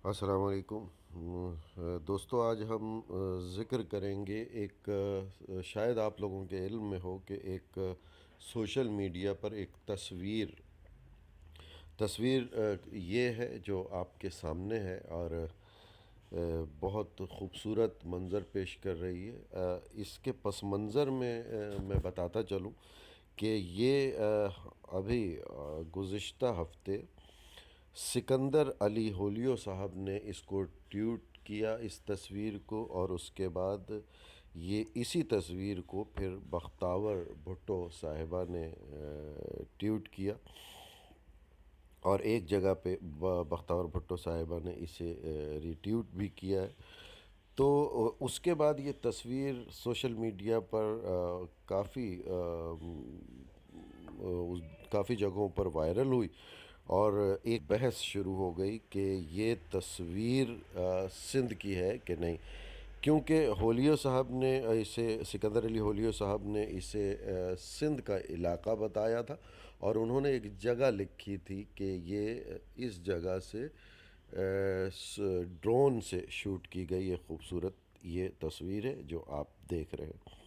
अस्सलाम वालेकुम। दोस्तों, आज हम ज़िक्र करेंगे एक शायद आप लोगों के इल्म में हो कि एक सोशल मीडिया पर एक तस्वीर तस्वीर ये है जो आपके सामने है और बहुत ख़ूबसूरत मंज़र पेश कर रही है। इसके पस मंज़र में मैं बताता चलूँ कि ये अभी गुज़िश्ता हफ़्ते सिकंदर अली होलियो साहब ने इसको ट्वीट किया, इस तस्वीर को, और उसके बाद ये इसी तस्वीर को फिर बख्तावर भुट्टो साहिबा ने ट्वीट किया और एक जगह पे बख्तावर भुट्टो साहिबा ने इसे रीट्वीट भी किया है। तो उसके बाद ये तस्वीर सोशल मीडिया पर काफ़ी जगहों पर वायरल हुई और एक बहस शुरू हो गई कि ये तस्वीर सिंध की है कि नहीं, क्योंकि होलियो साहब ने इसे सिकंदर अली होलियो साहब ने इसे सिंध का इलाका बताया था और उन्होंने एक जगह लिखी थी कि ये इस जगह से ड्रोन से शूट की गई ये खूबसूरत ये तस्वीर है जो आप देख रहे हैं।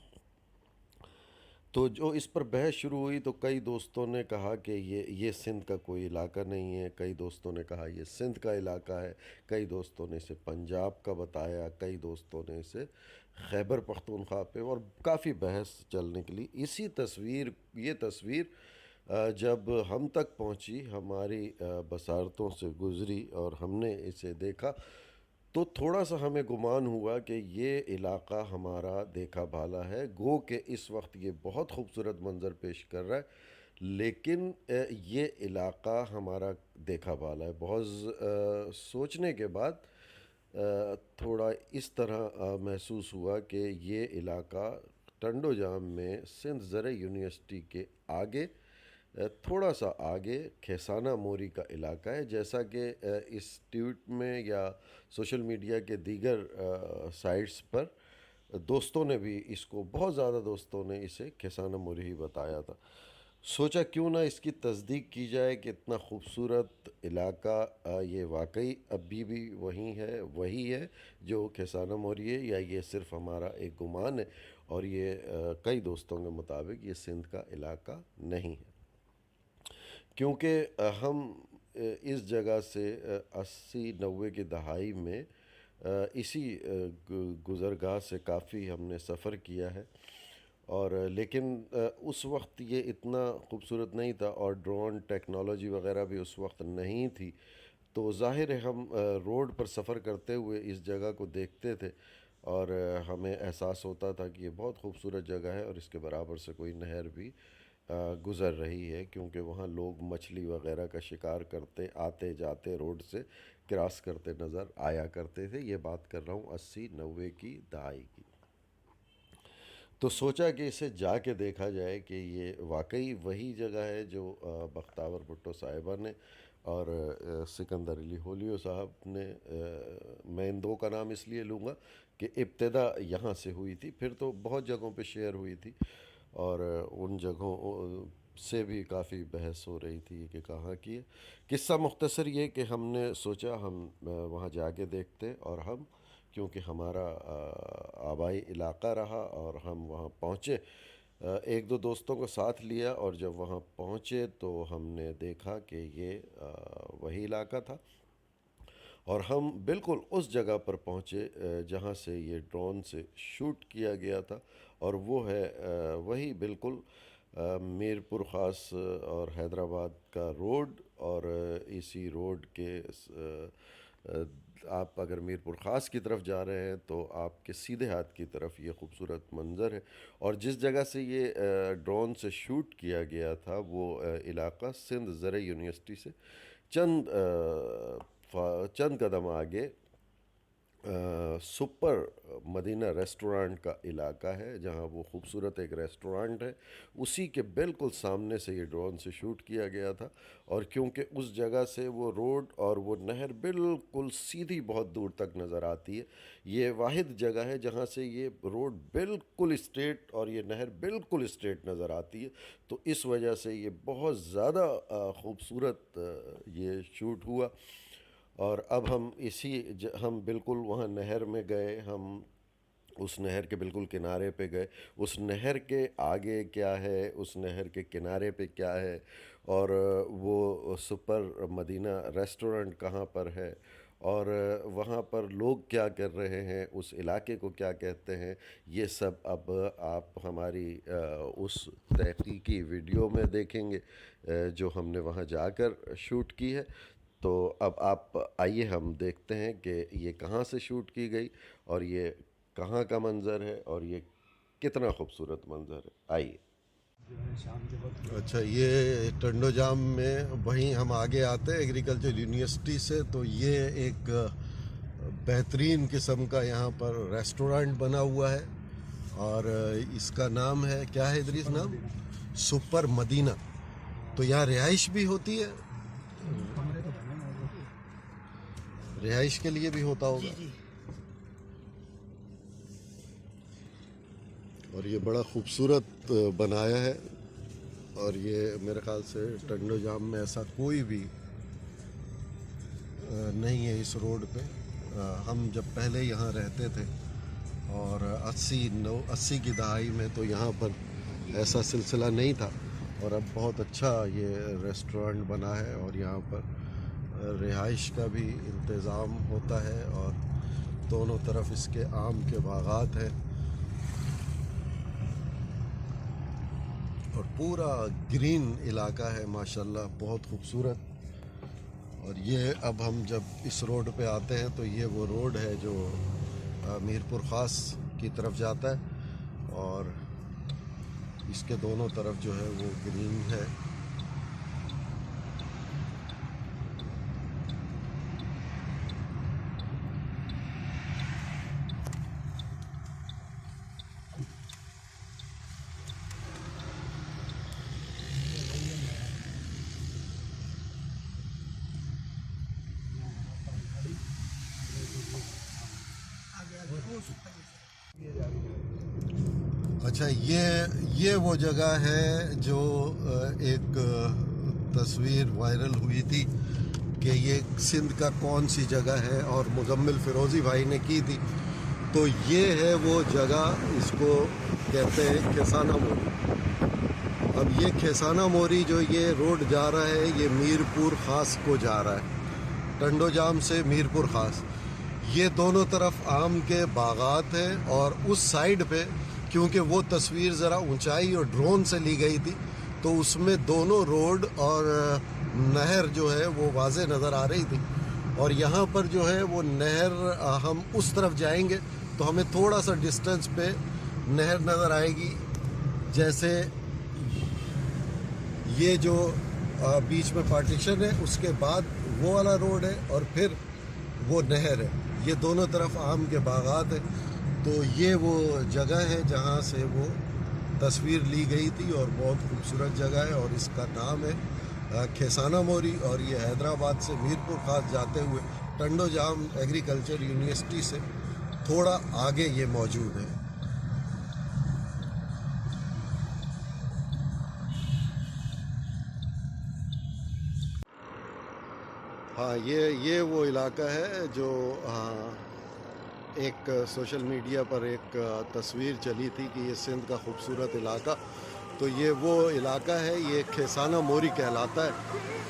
तो जो इस पर बहस शुरू हुई तो कई दोस्तों ने कहा कि ये सिंध का कोई इलाका नहीं है, कई दोस्तों ने कहा ये सिंध का इलाका है, कई दोस्तों ने इसे पंजाब का बताया, कई दोस्तों ने इसे खैबर पख्तूनख्वा पे, और काफ़ी बहस चलने के लिए ये तस्वीर जब हम तक पहुंची, हमारी बसारतों से गुज़री और हमने इसे देखा, तो थोड़ा सा हमें गुमान हुआ कि ये इलाका हमारा देखा भाला है। गो कि इस वक्त ये बहुत खूबसूरत मंज़र पेश कर रहा है, लेकिन ये इलाका हमारा देखा भाला है। बहुत सोचने के बाद थोड़ा इस तरह महसूस हुआ कि ये इलाका टंडो जाम में सिंध ज़र यूनिवर्सिटी के आगे, थोड़ा सा आगे खेसाना मोरी का इलाका है। जैसा कि इस ट्वीट में या सोशल मीडिया के दीगर साइट्स पर दोस्तों ने भी इसको, बहुत ज़्यादा दोस्तों ने इसे खेसाना मोरी ही बताया था। सोचा क्यों ना इसकी तस्दीक की जाए कि इतना खूबसूरत इलाका ये वाकई अभी भी वही है जो खेसाना मोरी है, या ये सिर्फ़ हमारा एक गुमान है और ये कई दोस्तों के मुताबिक ये सिंध का इलाका नहीं है। क्योंकि हम इस जगह से 80-90 की दहाई में इसी गुज़रगाह से काफ़ी हमने सफ़र किया है, और लेकिन उस वक्त ये इतना खूबसूरत नहीं था और ड्रोन टेक्नोलॉजी वगैरह भी उस वक्त नहीं थी। तो ज़ाहिर है हम रोड पर सफ़र करते हुए इस जगह को देखते थे और हमें एहसास होता था कि ये बहुत खूबसूरत जगह है और इसके बराबर से कोई नहर भी गुज़र रही है, क्योंकि वहाँ लोग मछली वगैरह का शिकार करते आते जाते रोड से क्रॉस करते नज़र आया करते थे। ये बात कर रहा हूँ 80-90 की दहाई की। तो सोचा कि इसे जाके देखा जाए कि ये वाकई वही जगह है जो बख्तावर भुट्टो साहिबा ने और सिकंदर अली होलियो साहब ने, मैं इन दो का नाम इसलिए लूँगा कि इब्तिदा यहाँ से हुई थी, फिर तो बहुत जगहों पे शेयर हुई थी और उन जगहों से भी काफ़ी बहस हो रही थी कि कहाँ की है। किस्सा मुख्तसर ये कि हमने सोचा हम वहाँ जाके देखते, और हम, क्योंकि हमारा आबाई इलाका रहा और हम वहाँ पहुँचे, एक दो दोस्तों को साथ लिया, और जब वहाँ पहुँचे तो हमने देखा कि ये वही इलाका था और हम बिल्कुल उस जगह पर पहुँचे जहाँ से ये ड्रोन से शूट किया गया था, और वो है वही बिल्कुल मीरपुर ख़ास और हैदराबाद का रोड, और इसी रोड के आप अगर मीरपुर ख़ास की तरफ जा रहे हैं तो आपके सीधे हाथ की तरफ ये खूबसूरत मंज़र है। और जिस जगह से ये ड्रोन से शूट किया गया था वो इलाका सिंध ज़र यूनिवर्सिटी से चंद कदम आगे सुपर मदीना रेस्टोरेंट का इलाका है, जहां वो खूबसूरत एक रेस्टोरेंट है, उसी के बिल्कुल सामने से ये ड्रोन से शूट किया गया था। और क्योंकि उस जगह से वो रोड और वो नहर बिल्कुल सीधी बहुत दूर तक नज़र आती है, ये वाहिद जगह है जहां से ये रोड बिल्कुल स्ट्रेट और ये नहर बिल्कुल स्ट्रेट नज़र आती है। तो इस वजह से ये बहुत ज़्यादा खूबसूरत ये शूट हुआ। और अब हम हम बिल्कुल वहाँ नहर में गए, हम उस नहर के बिल्कुल किनारे पे गए। उस नहर के आगे क्या है, उस नहर के किनारे पे क्या है, और वो सुपर मदीना रेस्टोरेंट कहाँ पर है, और वहाँ पर लोग क्या कर रहे हैं, उस इलाके को क्या कहते हैं, ये सब अब आप हमारी उस तहकीकी वीडियो में देखेंगे जो हमने वहाँ जाकर शूट की है। तो अब आप आइए हम देखते हैं कि ये कहाँ से शूट की गई और ये कहाँ का मंज़र है और ये कितना खूबसूरत मंज़र है। आइए। अच्छा, ये टंडो जाम में वहीं हम आगे आते हैं एग्रीकल्चर यूनिवर्सिटी से, तो ये एक बेहतरीन किस्म का यहाँ पर रेस्टोरेंट बना हुआ है और इसका नाम है, क्या है इदरीस नाम? सुपर मदीना। तो यहाँ रिहाइश भी होती है, रिहाइश के लिए भी होता होगा। और ये बड़ा खूबसूरत बनाया है, और ये मेरे ख्याल से टंडो जाम में ऐसा कोई भी नहीं है इस रोड पे। हम जब पहले यहाँ रहते थे और 80 की दहाई में, तो यहाँ पर ऐसा सिलसिला नहीं था, और अब बहुत अच्छा ये रेस्टोरेंट बना है और यहाँ पर रिहाइश का भी इंतज़ाम होता है, और दोनों तरफ इसके आम के बागात हैं और पूरा ग्रीन इलाका है माशाल्लाह, बहुत खूबसूरत। और ये अब हम जब इस रोड पे आते हैं तो ये वो रोड है जो मीरपुर ख़ास की तरफ जाता है, और इसके दोनों तरफ जो है वो ग्रीन है। अच्छा, ये वो जगह है जो एक तस्वीर वायरल हुई थी कि ये सिंध का कौन सी जगह है, और मुजम्मिल फ़िरोज़ी भाई ने की थी। तो ये है वो जगह, इसको कहते हैं खेसाना मोरी। अब ये खेसाना मोरी जो ये रोड जा रहा है, ये मीरपुर ख़ास को जा रहा है, टंडो जाम से मीरपुर ख़ास। ये दोनों तरफ आम के बागात हैं, और उस साइड पे, क्योंकि वो तस्वीर ज़रा ऊंचाई और ड्रोन से ली गई थी, तो उसमें दोनों रोड और नहर जो है वो वाज़े नज़र आ रही थी। और यहाँ पर जो है वो नहर, हम उस तरफ जाएंगे तो हमें थोड़ा सा डिस्टेंस पे नहर नज़र आएगी। जैसे ये जो बीच में पार्टीशन है, उसके बाद वो वाला रोड है और फिर वो नहर है। ये दोनों तरफ आम के बागात हैं। तो ये वो जगह है जहाँ से वो तस्वीर ली गई थी, और बहुत खूबसूरत जगह है, और इसका नाम है खेसाना मोरी। और ये हैदराबाद से मीरपुर ख़ास जाते हुए टंडो जाम एग्रीकल्चर यूनिवर्सिटी से थोड़ा आगे ये मौजूद है। हाँ, ये वो इलाका है जो एक सोशल मीडिया पर एक तस्वीर चली थी कि ये सिंध का खूबसूरत इलाका, तो ये वो इलाका है, ये खेसाना मोरी कहलाता है।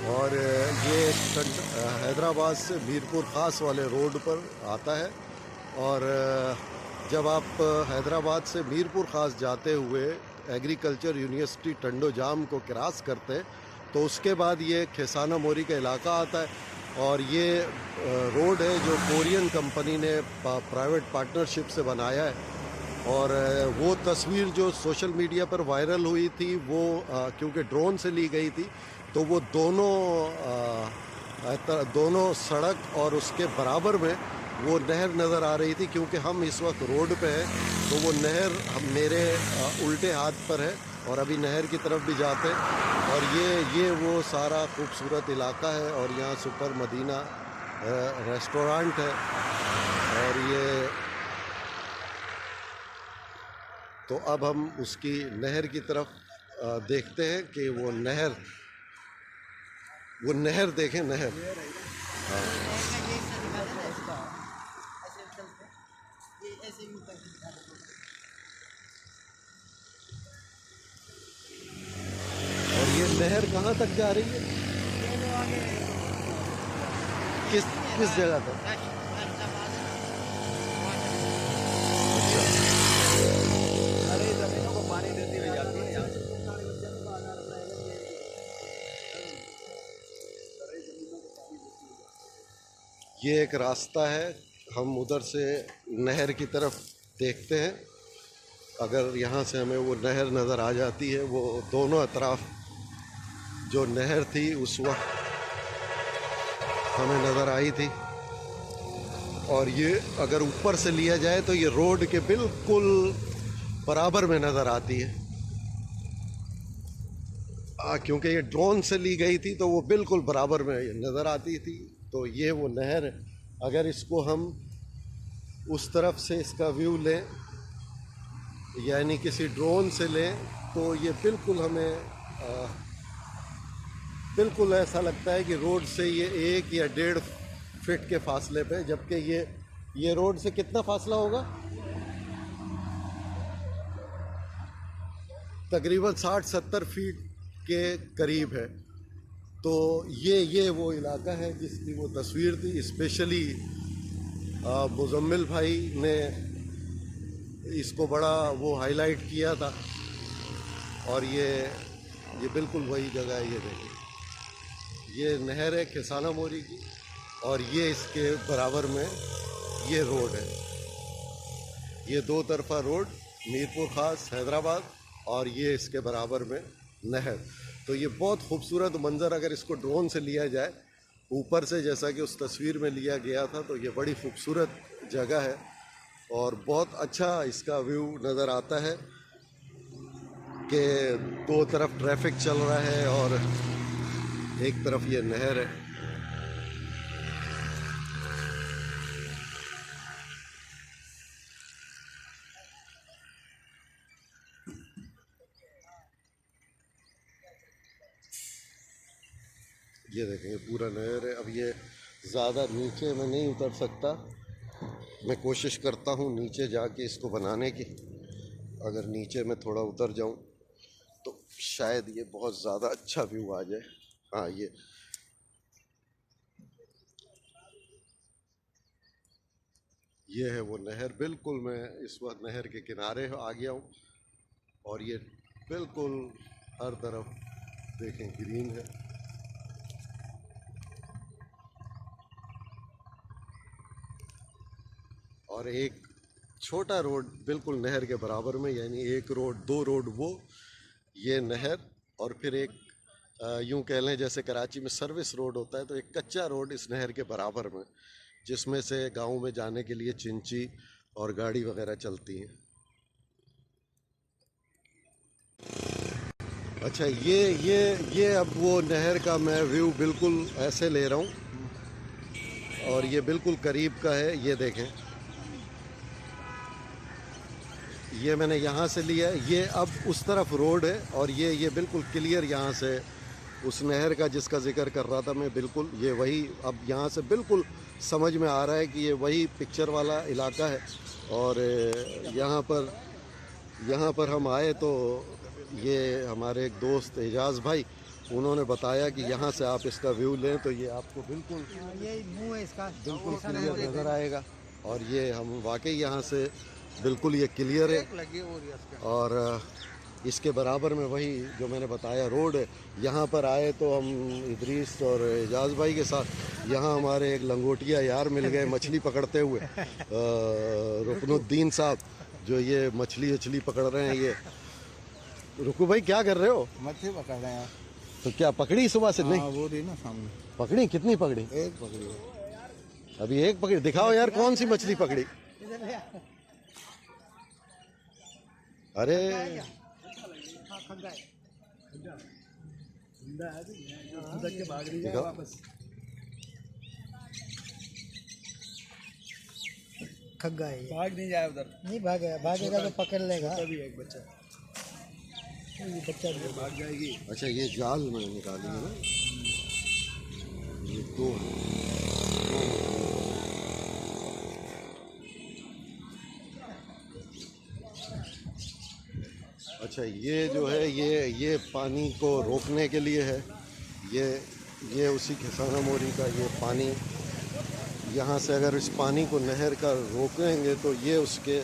और ये हैदराबाद से मीरपुर ख़ास वाले रोड पर आता है। और जब आप हैदराबाद से मीरपुर ख़ास जाते हुए एग्रीकल्चर यूनिवर्सिटी टंडो जाम को क्रॉस करते हैं, तो उसके बाद ये खेसाना मोरी का इलाका आता है। और ये रोड है जो कोरियन कंपनी ने प्राइवेट पार्टनरशिप से बनाया है। और वो तस्वीर जो सोशल मीडिया पर वायरल हुई थी, वो क्योंकि ड्रोन से ली गई थी, तो वो दोनों सड़क और उसके बराबर में वो नहर नज़र आ रही थी। क्योंकि हम इस वक्त रोड पे हैं, तो वो नहर मेरे उल्टे हाथ पर है, और अभी नहर की तरफ भी जाते हैं। और ये वो सारा खूबसूरत इलाका है, और यहाँ सुपर मदीना रेस्टोरेंट है। और ये तो अब हम उसकी नहर की तरफ देखते हैं कि वो नहर देखें, नहर। हाँ। ऐसे भी ऊपर दिखा दो। और ये नहर कहाँ तक जा रही है? ये जो आगे किस किस जगह तक? राष्ट्रवाद है ना, वहाँ सारे जमीनों को पानी देती हुई जाती है यहाँ से। ये एक रास्ता है, हम उधर से नहर की तरफ देखते हैं। अगर यहाँ से हमें वो नहर नज़र आ जाती है, वो दोनों अतराफ जो नहर थी उस वक्त हमें नज़र आई थी। और ये अगर ऊपर से लिया जाए तो ये रोड के बिल्कुल बराबर में नज़र आती है। क्योंकि ये ड्रोन से ली गई थी तो वो बिल्कुल बराबर में नज़र आती थी। तो ये वो नहर है। अगर इसको हम उस तरफ से इसका व्यू लें, यानी किसी ड्रोन से लें, तो ये बिल्कुल हमें बिल्कुल ऐसा लगता है कि रोड से ये 1 या 1.5 फीट के फासले पे, जबकि ये रोड से कितना फासला होगा? तकरीबन 60-70 फीट के करीब है। तो ये वो इलाका है जिसकी वो तस्वीर थी। स्पेशली मुजम्मिल भाई ने इसको बड़ा वो हाईलाइट किया था। और ये बिल्कुल वही जगह है। ये देखिए, ये नहर है खिसाना मोरी की, और ये इसके बराबर में ये रोड है। ये 2 तरफा रोड, मीरपुर खास हैदराबाद, और ये इसके बराबर में नहर। तो ये बहुत खूबसूरत मंज़र अगर इसको ड्रोन से लिया जाए ऊपर से, जैसा कि उस तस्वीर में लिया गया था, तो ये बड़ी खूबसूरत जगह है और बहुत अच्छा इसका व्यू नज़र आता है कि 2 तरफ ट्रैफिक चल रहा है और एक तरफ ये नहर है। ये देखें, ये पूरा नहर है। अब ये ज़्यादा नीचे मैं नहीं उतर सकता, मैं कोशिश करता हूँ नीचे जाके इसको बनाने की। अगर नीचे मैं थोड़ा उतर जाऊँ तो शायद ये बहुत ज़्यादा अच्छा व्यू आ जाए। हाँ, ये है वो नहर। बिल्कुल मैं इस वक्त नहर के किनारे आ गया हूँ और ये बिल्कुल हर तरफ देखें ग्रीन है। और एक छोटा रोड बिल्कुल नहर के बराबर में, यानी 1 रोड 2 रोड वो, ये नहर, और फिर एक यूं कह लें जैसे कराची में सर्विस रोड होता है, तो एक कच्चा रोड इस नहर के बराबर में, जिसमें से गांव में जाने के लिए चिंची और गाड़ी वगैरह चलती हैं। अच्छा, ये अब वो नहर का मैं व्यू बिल्कुल ऐसे ले रहा हूँ और ये बिल्कुल करीब का है। ये देखें, ये मैंने यहाँ से लिया है। ये अब उस तरफ रोड है और ये बिल्कुल क्लियर यहाँ से उस नहर का जिसका जिक्र कर रहा था मैं, बिल्कुल ये वही, अब यहाँ से बिल्कुल समझ में आ रहा है कि ये वही पिक्चर वाला इलाका है। और यहाँ पर हम आए तो ये हमारे एक दोस्त एजाज़ भाई, उन्होंने बताया कि यहाँ से आप इसका व्यू लें तो ये आपको बिल्कुल ये मुंह है इसका, बिल्कुल क्लियर नज़र आएगा। और ये हम वाकई यहाँ से बिल्कुल ये क्लियर है। और इसके बराबर में वही जो मैंने बताया रोड है। यहाँ पर आए तो हम इदरीस और एजाज़ भाई के साथ, यहाँ हमारे एक लंगोटिया यार मिल गए मछली पकड़ते हुए, रुकनुद्दीन साहब, जो ये मछली पकड़ रहे हैं। ये रुकू भाई, क्या कर रहे हो? मछली पकड़ रहे हैं। तो क्या पकड़ी सुबह से? नहीं, वो रही ना सामने। पकड़ी? कितनी पकड़ी? एक पकड़ी है। अभी एक पकड़ी? दिखाओ यार, कौन सी मछली पकड़ी? अरे दिखाओ। खग्गा है ये। भाग नहीं जाए उधर। नहीं भागेगा, भागेगा तो पकड़ लेगा। अभी एक बच्चा ये बच्चा भी भाग जाएगी। अच्छा, ये जाल में निकाली है ना? ये 2 है। अच्छा, ये जो है ये पानी को रोकने के लिए है। ये उसी खिसाना मोरी का ये पानी, यहाँ से अगर इस पानी को नहर का रोकेंगे तो ये उसके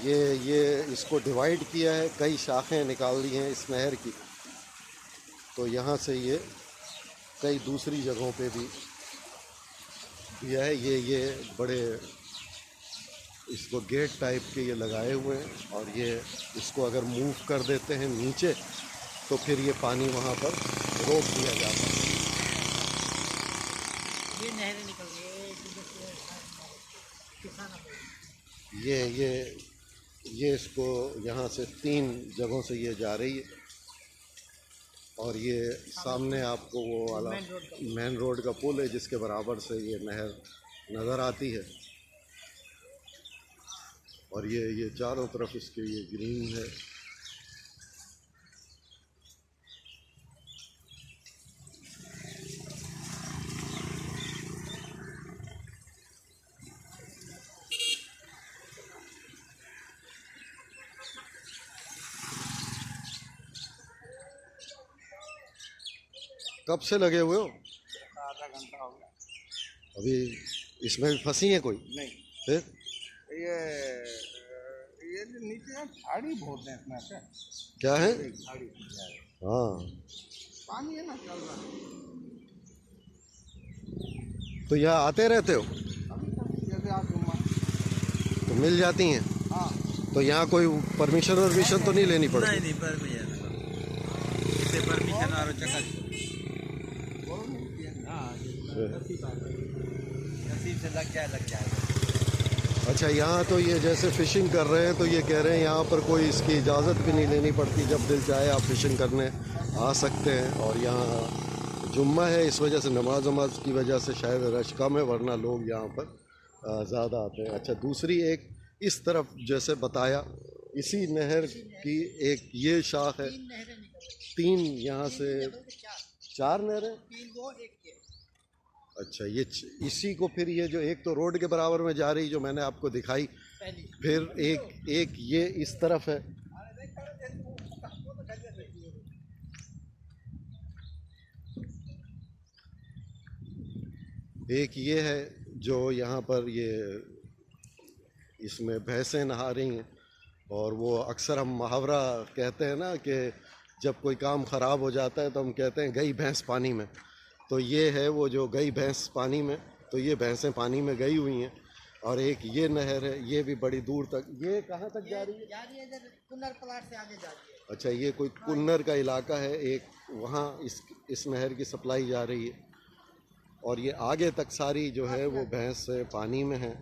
ये इसको डिवाइड किया है, कई शाखें निकाल दी हैं इस नहर की। तो यहाँ से ये कई दूसरी जगहों पे भी दिया है। ये बड़े इसको गेट टाइप के ये लगाए हुए हैं, और ये इसको अगर मूव कर देते हैं नीचे तो फिर ये पानी वहाँ पर रोक दिया जाता है। ये नहरें निकल गई किसान ये इसको यहाँ से 3 जगहों से ये जा रही है, और ये सामने आपको वो वाला मेन रोड का पुल है जिसके बराबर से ये नहर नज़र आती है। और ये चारों तरफ इसके ये ग्रीन है। कब से लगे हुए हो? आधा घंटा हो गया। अभी इसमें भी फंसी है कोई? नहीं, फिर ये जो नीचे है झाड़ी बहुत है इसमें से। क्या है? झाड़ी हाँ, पानी है ना चल रहा है। तो यहाँ आते रहते हो अभी तक जैसे आप तो मिल जाती हैं? हाँ, तो यहाँ कोई परमिशन तो नहीं लेनी पड़ती? नहीं परमिशन और चक्कर नसीब से लग जाए। अच्छा, यहाँ तो ये जैसे फ़िशिंग कर रहे हैं तो ये कह रहे हैं यहाँ पर कोई इसकी इजाज़त भी नहीं लेनी पड़ती, जब दिल चाहे आप फ़िशिंग करने आ सकते हैं। और यहाँ जुम्मा है, इस वजह से नमाज की वजह से शायद रश कम है, वरना लोग यहाँ पर ज़्यादा आते हैं। अच्छा, दूसरी एक इस तरफ जैसे बताया, इसी नहर की एक ये शाख है, 3 यहाँ से 4 नहरें। अच्छा, ये इसी को फिर ये जो एक तो रोड के बराबर में जा रही जो मैंने आपको दिखाई, फिर एक ये इस तरफ है। एक ये है जो यहाँ पर ये इसमें भैंसें नहा रही हैं। और वो अक्सर हम मुहावरा कहते हैं ना कि जब कोई काम ख़राब हो जाता है तो हम कहते हैं गई भैंस पानी में। तो ये है वो जो गई भैंस पानी में, तो ये भैंसें पानी में गई हुई हैं। और एक ये नहर है, ये भी बड़ी दूर तक, ये कहाँ तक जा रही है? इधर कुन्नर प्लाट से आगे जा रही है। अच्छा, ये कोई कुन्नर का इलाका है, एक वहाँ इस नहर की सप्लाई जा रही है। और ये आगे तक सारी जो है वो भैंस पानी में है।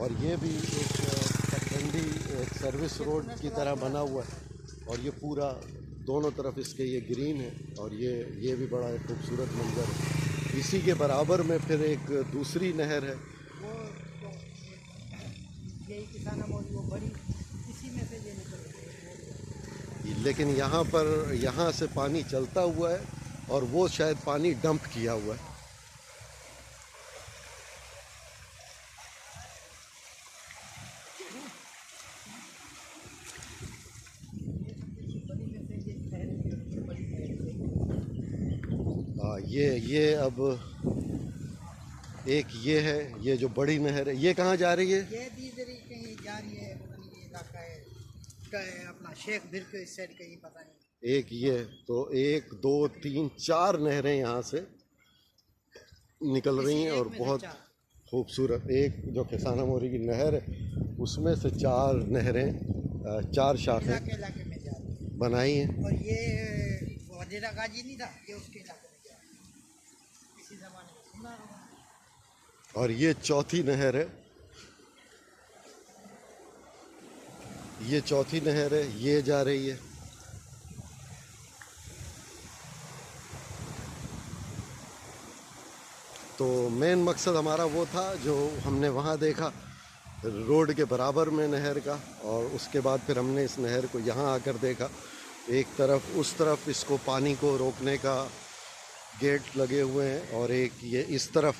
और ये भी एक पगडंडी एक सर्विस रोड की तरह बना हुआ है, और ये पूरा दोनों तरफ इसके ये ग्रीन है, और ये भी बड़ा एक खूबसूरत मंजर है। इसी के बराबर में फिर एक दूसरी नहर है, वो तो यही किसान वो बड़ी इसी में से ये निकल गई। लेकिन यहाँ से पानी चलता हुआ है, और वो शायद पानी डंप किया हुआ है। ये अब एक ये है, ये जो बड़ी नहर है, ये कहाँ जा रही है? ये तीसरी कहीं जा रही है, पता नहीं ये इलाका है अपना शेख बिर के इस साइड कहीं, पता नहीं। एक ये तो 1 2 3 4 नहरें यहाँ से निकल रही हैं, और बहुत खूबसूरत एक जो खिसाना मोरी की नहर है उसमें से 4 नहरें 4 शाखें इलाके में जा रही है। बनाई हैं। और ये वजीरा गाजी नहीं था, ये उसके इलाके में जा रही है। इसी जमाने में सुना होगा। और ये चौथी नहर है, ये चौथी नहर है, ये जा रही है। तो मेन मकसद हमारा वो था जो हमने वहाँ देखा, रोड के बराबर में नहर का, और उसके बाद फिर हमने इस नहर को यहाँ आकर देखा। एक तरफ उस तरफ इसको पानी को रोकने का गेट लगे हुए हैं, और एक ये इस तरफ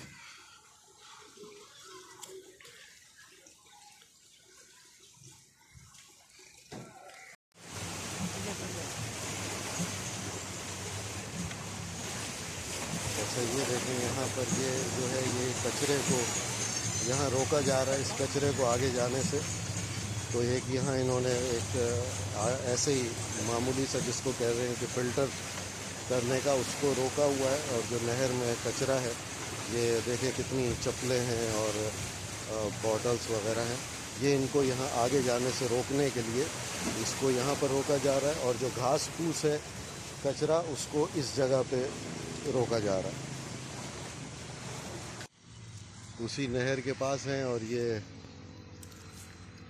अच्छा ये देखें यहाँ पर ये जो है ये कचरे को यहाँ रोका जा रहा है, इस कचरे को आगे जाने से। तो एक यहाँ इन्होंने एक ऐसे ही मामूली सा जिसको कह रहे हैं कि फ़िल्टर करने का, उसको रोका हुआ है। और जो नहर में कचरा है, ये देखें कितनी चप्पलें हैं और बॉटल्स वगैरह हैं, ये इनको यहाँ आगे जाने से रोकने के लिए इसको यहाँ पर रोका जा रहा है। और जो घास फूस है कचरा, उसको इस जगह पे रोका जा रहा है। उसी नहर के पास हैं और ये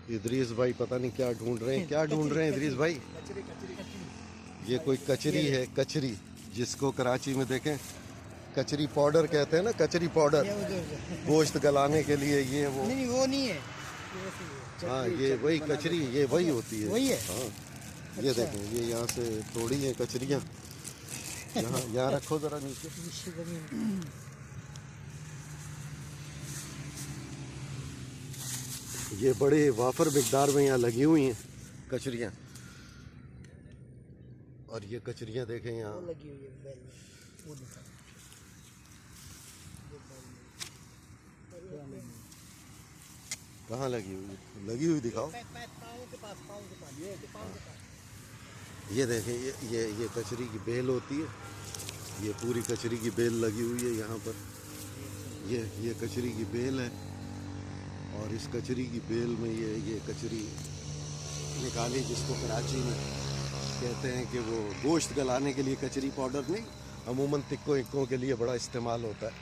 इदरीस भाई पता नहीं क्या ढूंढ रहे हैं। क्या ढूंढ रहे हैं इदरीस भाई? कचरी कचरी कचरी। ये कोई कचरी है, कचरी, जिसको कराची में देखें कचरी पाउडर कहते हैं ना, कचरी पाउडर, ये उधर गोश्त गलाने के लिए ये वो। नहीं वो नहीं है, ये वैसे ही है। हाँ ये वही कचरी, ये वही होती है। वही है? हाँ ये अच्छा। देखें, ये यहाँ से तोड़ी है कचरियाँ। यहाँ यहाँ रखो ज़रा नीचे। नीचे जमीन। ये बड़े वाफर मिकदार में यहाँ लगी हुई हैं कचरियाँ। और ये कचरियाँ देखें वो यहाँ, लगी हुई है बैल में, वो दिखा। कहाँ लगी हुई है? लगी हुई दिखाओ। पाँव के पास, पाँव के पास, ये पाँव के पास। ये देखें, ये कचरी की बेल होती है। ये पूरी कचरी की बेल लगी हुई है यहाँ पर। ये कचरी की बेल है। और इस कचरी की बेल में ये कचरी निकाली, जिसको कराची में कहते हैं कि वो गोश्त गलाने के लिए कचरी पाउडर नहीं, अमूमन तिक्कों इक्कों के लिए बड़ा इस्तेमाल होता है।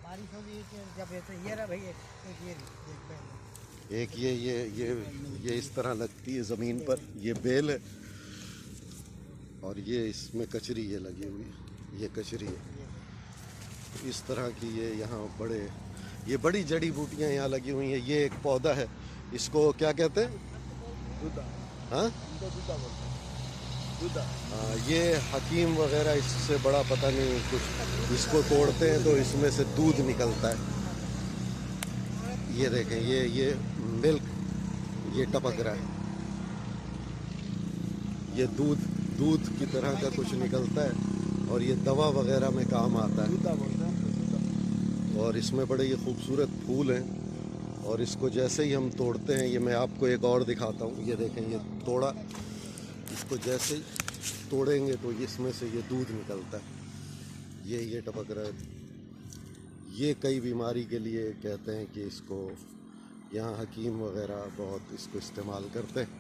बारिश होगी जब ये रहा भैया, एक ये देख बैल। एक ये इस तरह लगती है ज़मीन पर, ये बेल है। और ये इसमें कचरी ये लगी हुई है, ये कचरी है। इस तरह की ये यहाँ ये बड़ी जड़ी बूटियाँ यहाँ लगी हुई हैं। ये एक पौधा है, इसको क्या कहते हैं? हाँ ये हकीम वगैरह इससे बड़ा पता नहीं कुछ, इसको तोड़ते हैं तो इसमें से दूध निकलता है। ये देखें, ये मिल्क ये टपक रहा है, ये दूध की तरह का कुछ निकलता है और ये दवा वगैरह में काम आता है। और इसमें बड़े ये खूबसूरत फूल हैं। और इसको जैसे ही हम तोड़ते हैं, ये मैं आपको एक और दिखाता हूँ। ये देखें, ये तोड़ा, इसको जैसे ही तोड़ेंगे तो इसमें से ये दूध निकलता है। ये टपक रहा है। ये कई बीमारी के लिए कहते हैं कि इसको यहाँ हकीम वगैरह बहुत इसको इस्तेमाल करते हैं।